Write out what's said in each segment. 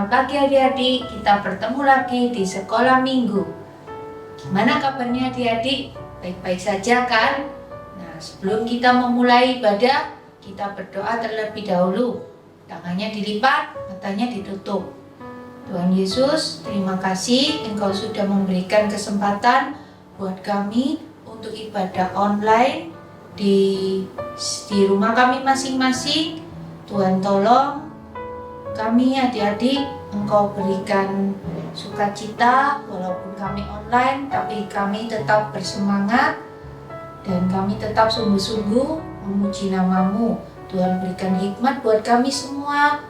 Selamat pagi adik-adik, kita bertemu lagi di sekolah minggu. Gimana kabarnya adik-adik? Baik-baik saja kan? Nah, sebelum kita memulai ibadah, kita berdoa terlebih dahulu. Tangannya dilipat, matanya ditutup. Tuhan Yesus, terima kasih Engkau sudah memberikan kesempatan buat kami untuk ibadah online di rumah kami masing-masing. Tuhan tolong kami adik-adik, Engkau berikan sukacita walaupun kami online, tapi kami tetap bersemangat dan kami tetap sungguh-sungguh memuji nama-Mu. Tuhan berikan hikmat buat kami semua.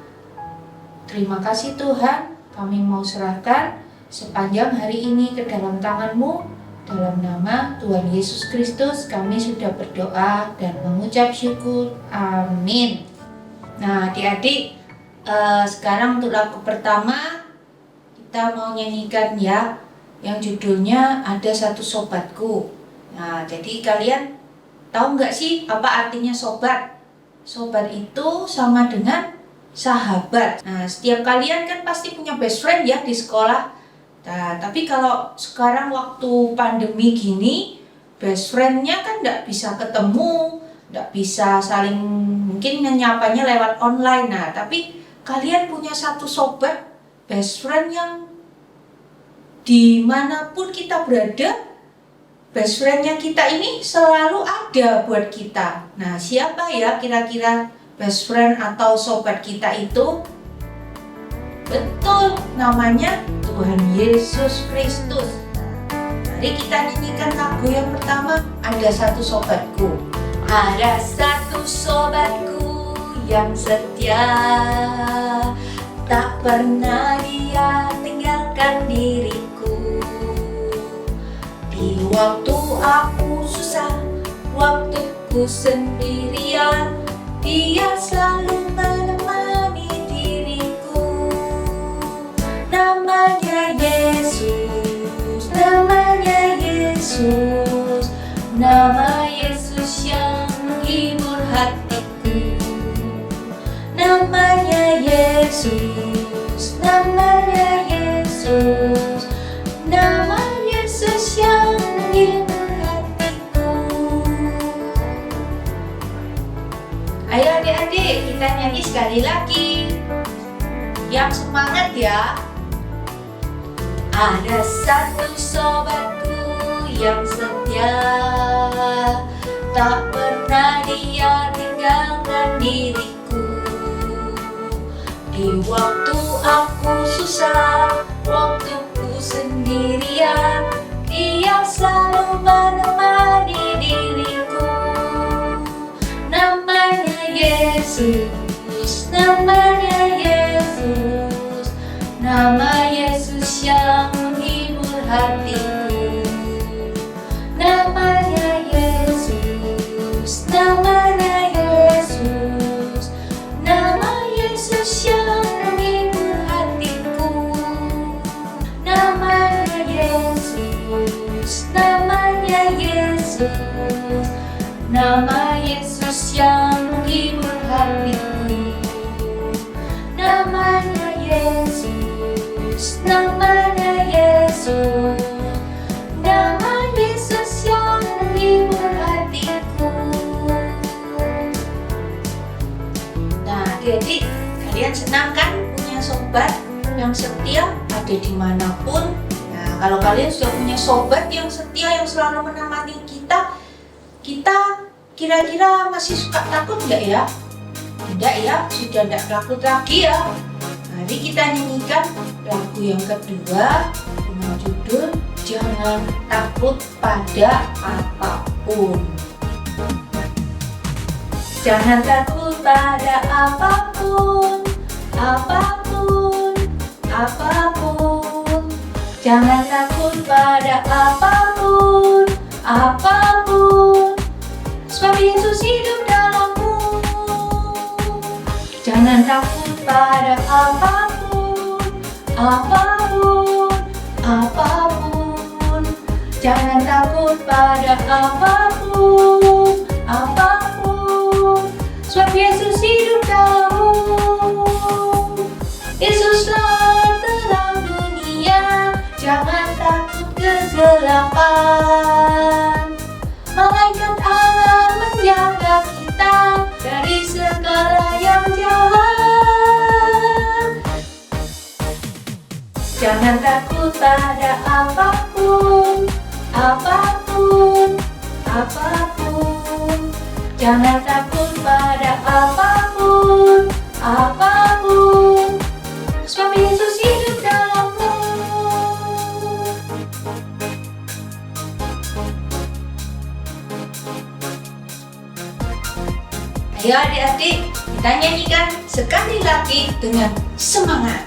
Terima kasih Tuhan, kami mau serahkan sepanjang hari ini ke dalam tangan-Mu. Dalam nama Tuhan Yesus Kristus kami sudah berdoa dan mengucap syukur. Amin. Nah adik-adik, sekarang untuk lagu pertama kita mau nyanyikan ya, yang judulnya Ada Satu Sobatku. Nah jadi kalian tahu nggak sih apa artinya sobat? Sobat itu sama dengan sahabat. Nah setiap kalian kan pasti punya best friend ya di sekolah. Nah tapi kalau sekarang waktu pandemi gini, best friendnya kan nggak bisa ketemu, nggak bisa saling, mungkin menyapanya lewat online. Nah tapi kalian punya satu sobat, best friend yang dimanapun kita berada, best friendnya kita ini selalu ada buat kita. Nah siapa ya kira-kira best friend atau sobat kita itu? Betul, namanya Tuhan Yesus Kristus. Mari kita nyanyikan lagu yang pertama, Ada Satu Sobatku. Ada satu sobatku yang setia, tak pernah dia tinggalkan diriku. Di waktu aku susah, waktuku sendirian, dia selalu menemani diriku. Namanya Yesus, namanya Yesus, nama Yesus yang menghibur hatiku. Namanya Yesus, namanya Yesus, nama Yesus yang menghibur hatiku. Ayo adik-adik, kita nyanyi sekali lagi. Yang semangat ya. Ada satu sobatku yang setia, tak pernah dia tinggalkan diriku. Di waktu aku susah, waktuku sendirian, dia selalu menemani diriku. Namanya Yesus, namanya Yesus, nama Yesus yang menghibur hatiku. Namanya Yesus, namanya Yesus, nama Yesus yang menghibur hatiku. Namanya Yesus, namanya Yesus, nama Yesus yang menghibur hatiku. Namanya Yesus, namanya Yesus, nama Yesus yang menghibur hatiku. Nah adik-adik, kalian senang kan punya sobat yang setia ada dimanapun? Nah kalau kalian sudah punya sobat yang setia yang selalu menemani kita, kita kira-kira masih suka takut nggak ya? Tidak ya, sudah tidak takut lagi ya. Mari kita nyanyikan lagu yang kedua dengan judul Jangan Takut Pada Apapun. Jangan takut pada apapun, apapun, apapun. Jangan takut pada apapun, apapun, sebab Yesus hidup dalammu. Jangan takut pada apapun, apapun, apapun. Jangan takut pada apapun, apapun, sebab Yesus hidup dalammu. Yesuslah Jangan takut pada apapun, apapun, apapun. Jangan takut pada apapun, apapun. Sebab Yesus hidup dalammu. Ayo adik-adik, kita nyanyikan sekali lagi dengan semangat.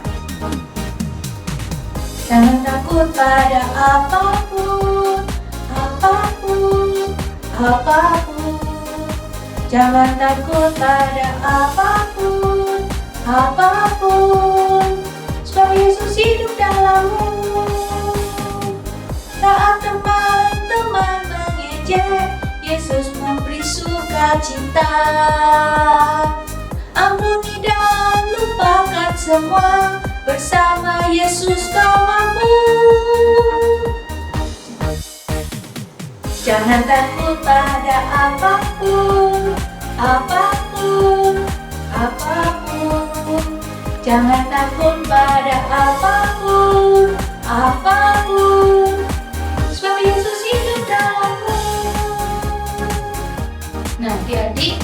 Jangan takut pada apapun, apapun, apapun. Jangan takut pada apapun, apapun. Sebab Yesus hidup dalammu. Saat teman-teman mengejek, Yesus memberi sukacita. Ampuni dan lupakan semua, bersama Yesus kau mampu. Jangan takut pada apapun, apapun, apapun. Jangan takut pada apapun, apapun. Sebab Yesus hidup dalammu. Nah, adik-adik,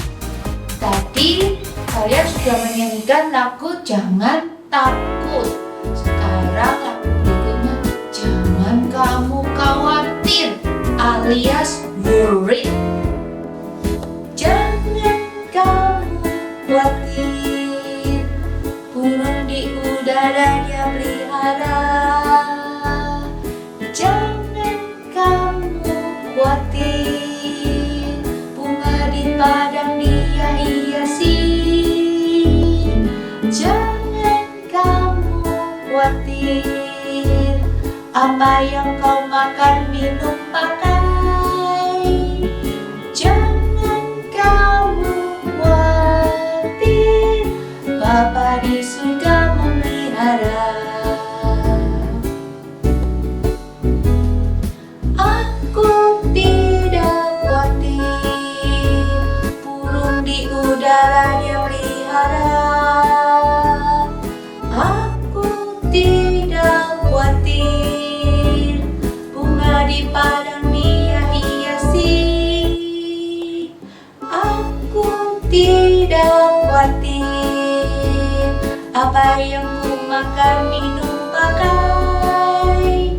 tadi kalian sudah menyanyikan lagu Jangan Takut. Sekarang lagu berikutnya, Jangan Kamu Khawatir alias worried. Jangan kamu khawatir, burung di udara dia pelihara. Jangan kamu khawatir, bunga di padang dia hiasi. Jangan kamu khawatir, apa yang kau makan, minum, pakai. Jangan kamu khawatir, Bapa di surga memelihara. Aku tidak khawatir, burung di udara dia pelihara. Aku tidak khawatir, bunga di padang dia hiasi. Aku tidak khawatir, apa yang ku makan, minum, pakai.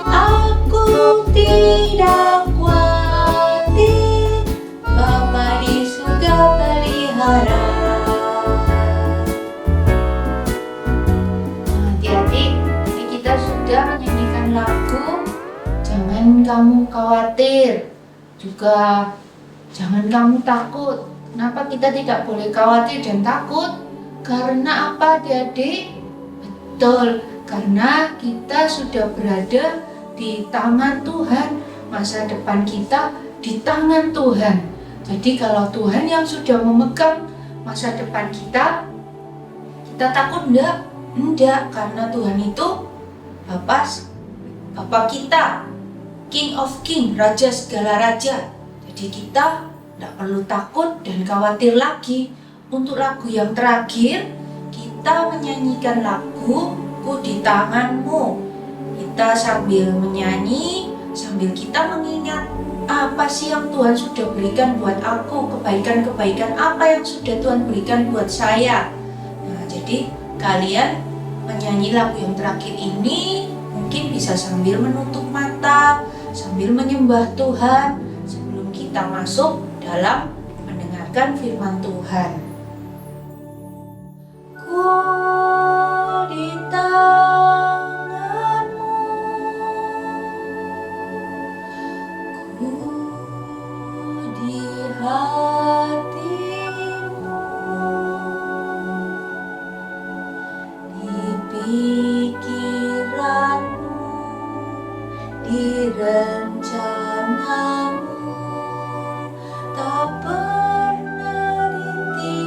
Aku tidak khawatir, Bapa di surga pelihara. Adik-adik, ini kita sudah menyanyikan lagu Jangan Kamu Khawatir, juga Jangan Kamu Takut. Kenapa kita tidak boleh khawatir dan takut? Karena apa, adik-adik? Betul, karena kita sudah berada di tangan Tuhan. Masa depan kita di tangan Tuhan. Jadi kalau Tuhan yang sudah memegang masa depan kita takut enggak? Enggak, karena Tuhan itu Bapa kita, King of King, Raja segala raja. Jadi kita tidak perlu takut dan khawatir lagi. Untuk lagu yang terakhir, kita menyanyikan lagu Ku di Tanganmu. Kita sambil menyanyi, sambil kita mengingat apa sih yang Tuhan sudah berikan buat aku, kebaikan-kebaikan apa yang sudah Tuhan berikan buat saya. Nah, jadi kalian menyanyi lagu yang terakhir ini mungkin bisa sambil menutup mata, sambil menyembah Tuhan sebelum kita masuk dalam mendengarkan firman Tuhan. Ku di tanganmu, ku di hatimu, di pikiranmu, di rencanamu, tak pernah ditinggalkan.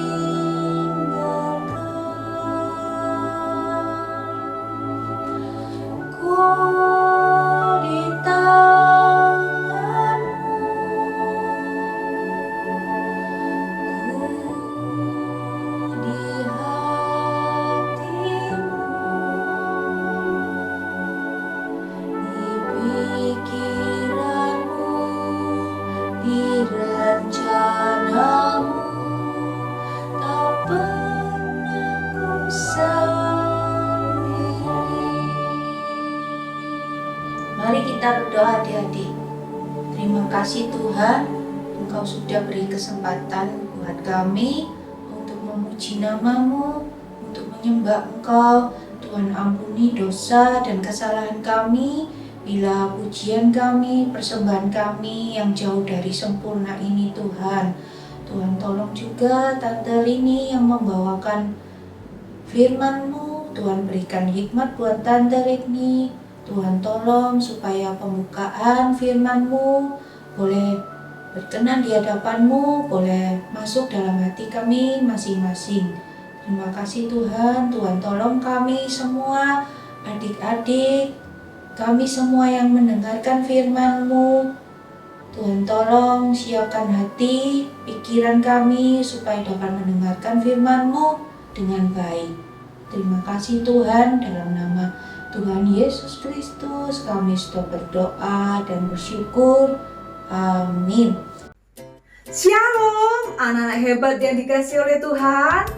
kita berdoa adik-adik. Terima kasih Tuhan, Engkau sudah beri kesempatan buat kami untuk memuji nama-Mu, untuk menyembah Engkau. Tuhan ampuni dosa dan kesalahan kami, bila pujian kami, persembahan kami yang jauh dari sempurna ini Tuhan. Tuhan tolong juga Tante Rini yang membawakan firman-Mu. Tuhan berikan hikmat buat Tante Rini. Tuhan tolong supaya pembukaan firman-Mu boleh berkenan di hadapan-Mu, boleh masuk dalam hati kami masing-masing. Terima kasih Tuhan. Tuhan tolong kami semua, adik-adik, kami semua yang mendengarkan firman-Mu. Tuhan tolong siapkan hati, pikiran kami supaya dapat mendengarkan firman-Mu dengan baik. Terima kasih Tuhan, dalam nama Tuhan Yesus Kristus kami sudah berdoa dan bersyukur. Amin. Shalom, anak-anak hebat yang dikasihi oleh Tuhan.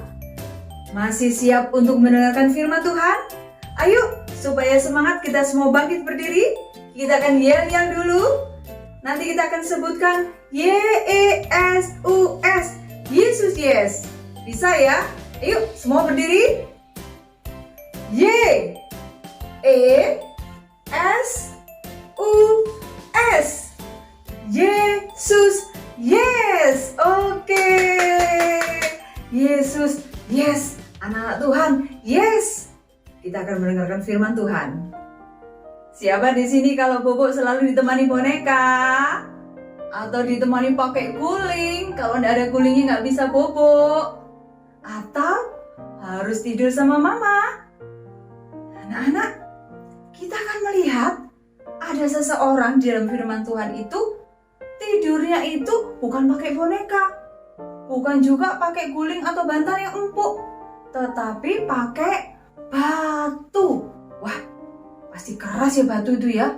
Masih siap untuk mendengarkan firman Tuhan? Ayo, supaya semangat kita semua bangkit berdiri. Kita akan yel-yel dulu. Nanti kita akan sebutkan Y-E-S-U-S, Yesus yes. Bisa ya? Ayo, semua berdiri. Y-E-S-U-S, Yesus yes. Oke. Yesus yes. Anak-anak Tuhan yes. Kita akan mendengarkan firman Tuhan. Siapa di sini kalau bobo selalu ditemani boneka? Atau ditemani pakai guling? Kalau nggak ada gulingnya nggak bisa bobo. Atau harus tidur sama mama? Anak-anak, kita akan melihat ada seseorang di dalam firman Tuhan itu tidurnya itu bukan pakai boneka, bukan juga pakai guling atau bantal yang empuk, tetapi pakai batu. Wah, pasti keras ya batu itu ya.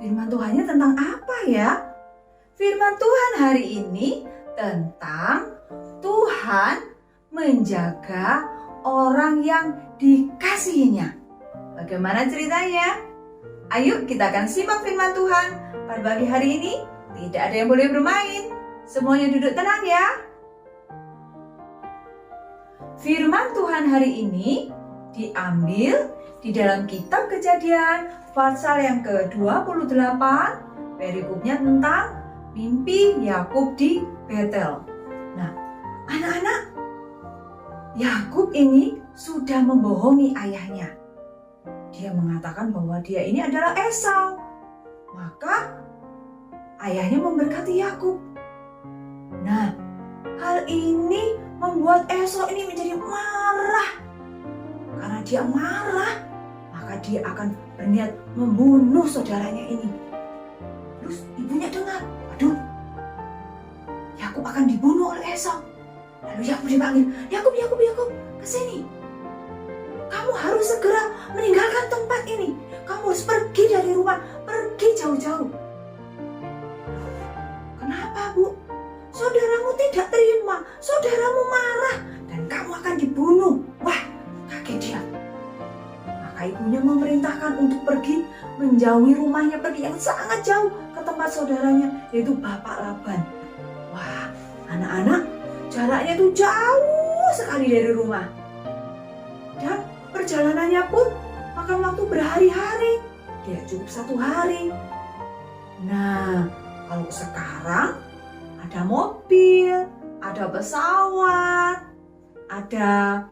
Firman Tuhannya tentang apa ya? Firman Tuhan hari ini tentang Tuhan menjaga orang yang dikasihinya. Bagaimana ceritanya? Ayo kita akan simak firman Tuhan pada pagi hari ini. Tidak ada yang boleh bermain. Semuanya duduk tenang ya. Firman Tuhan hari ini diambil di dalam kitab Kejadian pasal yang ke-28. Perikopnya tentang mimpi Yakub di Betel. Nah, anak-anak, Yakub ini sudah membohongi ayahnya. Dia mengatakan bahwa dia ini adalah Esau. Maka ayahnya memberkati Yakub. Nah, hal ini membuat Esau ini menjadi marah. Karena dia marah, maka dia akan berniat membunuh saudaranya ini. Terus ibunya dengar, aduh, Yakub akan dibunuh oleh Esau. Lalu Yakub dipanggil, Yakub, kesini. Kamu harus segera meninggalkan tempat ini. Kamu harus pergi dari rumah, pergi jauh-jauh. Kenapa, Bu? Saudaramu tidak terima, saudaramu marah, dan kamu akan dibunuh. Wah, kaget dia. Maka ibunya memerintahkan untuk pergi menjauhi rumahnya, pergi yang sangat jauh ke tempat saudaranya, yaitu Bapak Laban. Wah, anak-anak, jaraknya itu jauh sekali dari rumah. Dan perjalanannya pun makan waktu berhari-hari. Tidak cukup 1 hari. Nah, kalau sekarang ada mobil, ada pesawat, ada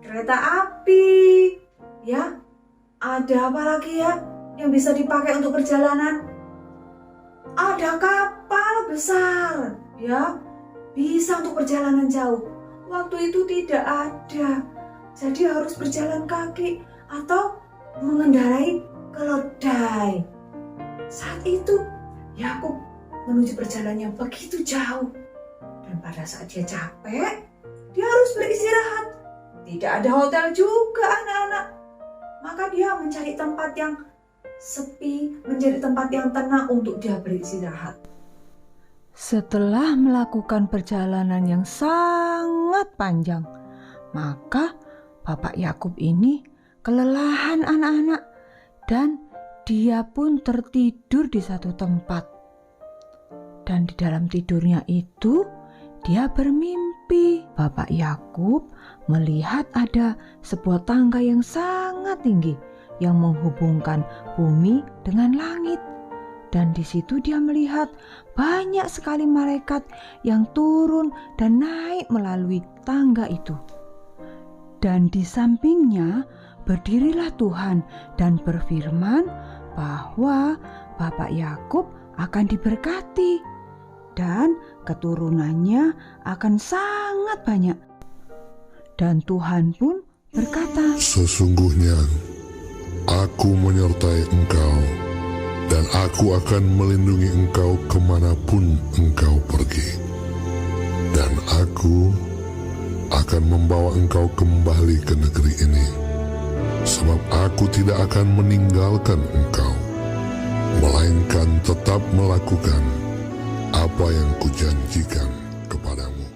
kereta api, ya, ada apa lagi ya yang bisa dipakai untuk perjalanan? Ada kapal besar, ya, bisa untuk perjalanan jauh. Waktu itu tidak ada, jadi harus berjalan kaki atau mengendarai keledai. Saat itu Yakub menuju perjalanan yang begitu jauh, dan pada saat dia capek, dia harus beristirahat. Tidak ada hotel juga, anak-anak. Maka dia mencari tempat yang sepi, mencari tempat yang tenang untuk dia beristirahat. Setelah melakukan perjalanan yang sangat panjang, maka Bapak Yakub ini kelelahan, anak-anak, dan dia pun tertidur di satu tempat. Dan di dalam tidurnya itu, dia bermimpi. Bapak Yakub melihat ada sebuah tangga yang sangat tinggi yang menghubungkan bumi dengan langit. Dan di situ dia melihat banyak sekali malaikat yang turun dan naik melalui tangga itu. Dan di sampingnya berdirilah Tuhan dan berfirman bahwa Bapak Yakub akan diberkati dan keturunannya akan sangat banyak. Dan Tuhan pun berkata, "Sesungguhnya aku menyertai engkau, dan aku akan melindungi engkau kemanapun engkau pergi. Dan aku akan membawa engkau kembali ke negeri ini, sebab aku tidak akan meninggalkan engkau, melainkan tetap melakukan apa yang kujanjikan kepadamu."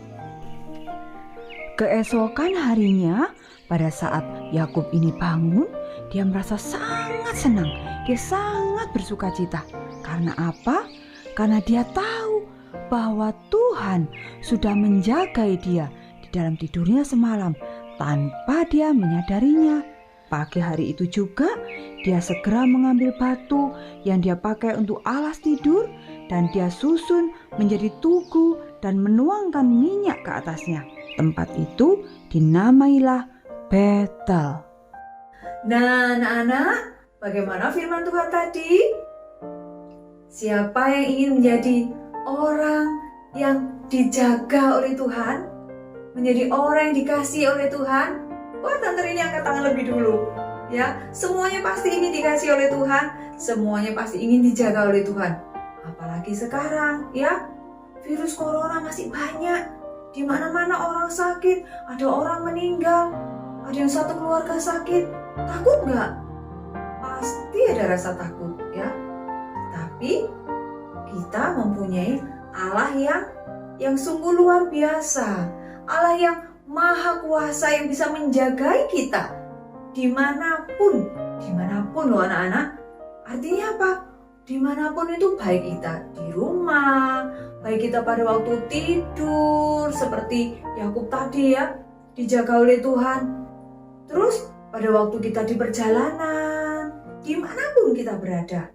Keesokan harinya, pada saat Yakub ini bangun, dia merasa sangat senang. Dia sangat bersuka cita. Karena apa? Karena dia tahu bahwa Tuhan sudah menjagai dia di dalam tidurnya semalam tanpa dia menyadarinya. Pagi hari itu juga, dia segera mengambil batu yang dia pakai untuk alas tidur dan dia susun menjadi tugu dan menuangkan minyak ke atasnya. Tempat itu dinamailah Betel. Nah, anak-anak, bagaimana firman Tuhan tadi? Siapa yang ingin menjadi orang yang dijaga oleh Tuhan? Menjadi orang yang dikasihi oleh Tuhan? Wah, Tante Rini angkat tangan lebih dulu. Ya, semuanya pasti ingin dikasihi oleh Tuhan, semuanya pasti ingin dijaga oleh Tuhan. Apalagi sekarang, ya, virus corona masih banyak. Di mana-mana orang sakit, ada orang meninggal, ada yang satu keluarga sakit. Takut nggak? Pasti ada rasa takut, ya. Tapi kita mempunyai Allah yang sungguh luar biasa, Allah yang maha kuasa yang bisa menjagai kita dimanapun loh anak-anak. Artinya apa? Dimanapun itu, baik kita di rumah, baik kita pada waktu tidur, seperti Yakub tadi ya, dijaga oleh Tuhan. Terus pada waktu kita di perjalanan, dimanapun kita berada,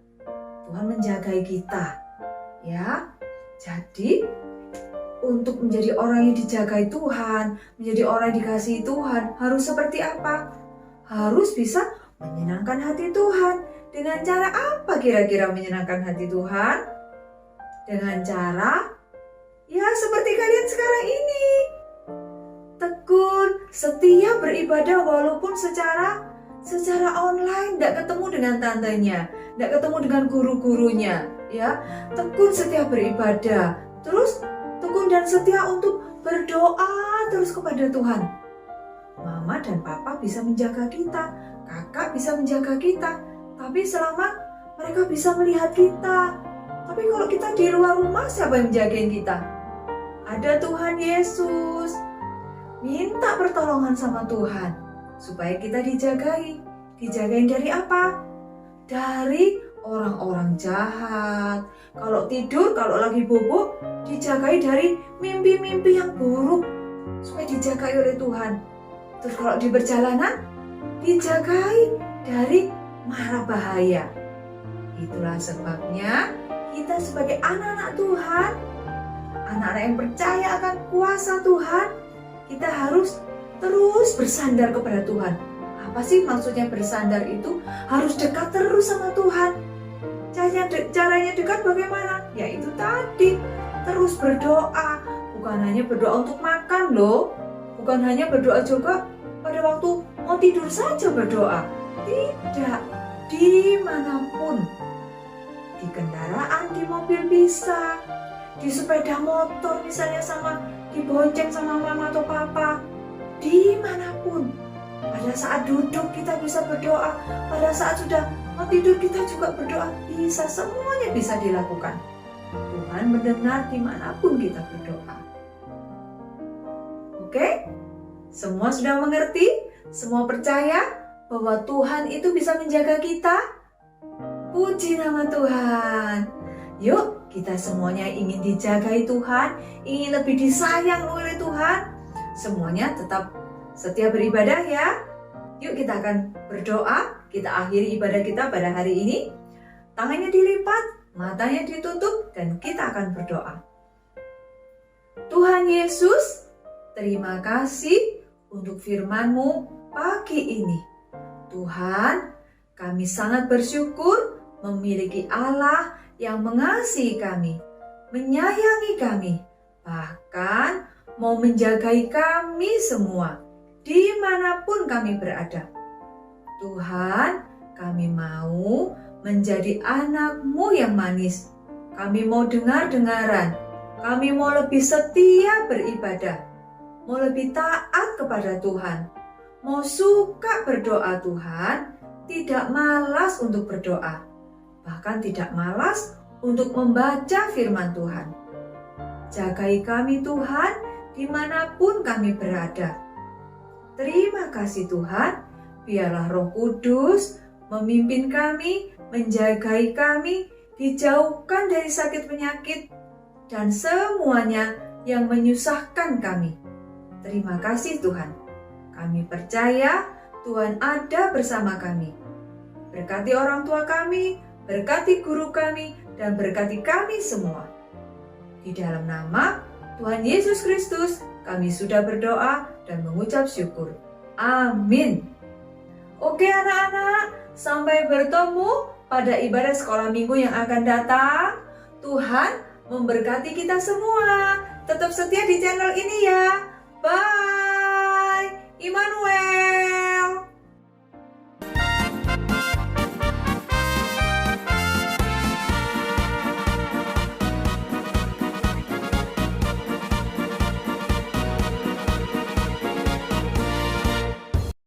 Tuhan menjagai kita. Ya, jadi untuk menjadi orang yang dijagai Tuhan, menjadi orang yang dikasihi Tuhan, harus seperti apa? Harus bisa menyenangkan hati Tuhan. Dengan cara apa kira-kira menyenangkan hati Tuhan? Dengan cara, ya seperti kalian sekarang ini. Tekun, setia beribadah walaupun secara online, tidak ketemu dengan tantenya, tidak ketemu dengan guru-gurunya. Ya, tekun setia beribadah. Terus tekun dan setia untuk berdoa terus kepada Tuhan. Mama dan papa bisa menjaga kita, kakak bisa menjaga kita, tapi selama mereka bisa melihat kita. Tapi kalau kita di luar rumah, siapa yang menjagain kita? Ada Tuhan Yesus. Minta pertolongan sama Tuhan supaya kita dijagai. Dijagain dari apa? Dari orang-orang jahat. Kalau tidur, kalau lagi bobo, dijagai dari mimpi-mimpi yang buruk supaya dijagai oleh Tuhan. Terus kalau di perjalanan, dijagai dari mara bahaya. Itulah sebabnya kita sebagai anak-anak Tuhan, anak-anak yang percaya akan kuasa Tuhan, kita harus terus bersandar kepada Tuhan. Apa sih maksudnya bersandar itu? Harus dekat terus sama Tuhan. Caranya dekat bagaimana? Ya itu tadi, terus berdoa. Bukan hanya berdoa untuk makan loh, bukan hanya berdoa juga pada waktu mau tidur saja berdoa. Tidak, dimanapun, di kendaraan, di mobil bisa, di sepeda motor misalnya, sama dibonceng sama mama atau papa, dimanapun. Pada saat duduk kita bisa berdoa, pada saat sudah mau tidur kita juga berdoa, bisa, semuanya bisa dilakukan. Tuhan mendengar dimanapun kita berdoa. Oke? Semua sudah mengerti? Semua percaya bahwa Tuhan itu bisa menjaga kita? Puji nama Tuhan. Yuk, kita semuanya ingin dijagai Tuhan, ingin lebih disayang oleh Tuhan. Semuanya tetap setia beribadah ya. Yuk kita akan berdoa, kita akhiri ibadah kita pada hari ini. Tangannya dilipat, matanya ditutup, dan kita akan berdoa. Tuhan Yesus, terima kasih untuk firman-Mu pagi ini. Tuhan, kami sangat bersyukur memiliki Allah yang mengasihi kami, menyayangi kami, bahkan mau menjagai kami semua, dimanapun kami berada. Tuhan, kami mau menjadi anak-Mu yang manis. Kami mau dengar-dengaran, kami mau lebih setia beribadah, mau lebih taat kepada Tuhan, mau suka berdoa Tuhan, tidak malas untuk berdoa, bahkan tidak malas untuk membaca firman Tuhan. Jagai kami Tuhan, dimanapun kami berada. Terima kasih Tuhan, biarlah Roh Kudus memimpin kami, menjagai kami, dijauhkan dari sakit penyakit, dan semuanya yang menyusahkan kami. Terima kasih Tuhan, kami percaya Tuhan ada bersama kami. Berkati orang tua kami, berkati guru kami, dan berkati kami semua. Di dalam nama Tuhan Yesus Kristus, kami sudah berdoa dan mengucap syukur. Amin. Oke anak-anak, sampai bertemu pada ibadah sekolah minggu yang akan datang. Tuhan memberkati kita semua. Tetap setia di channel ini ya. Bye. Immanuel.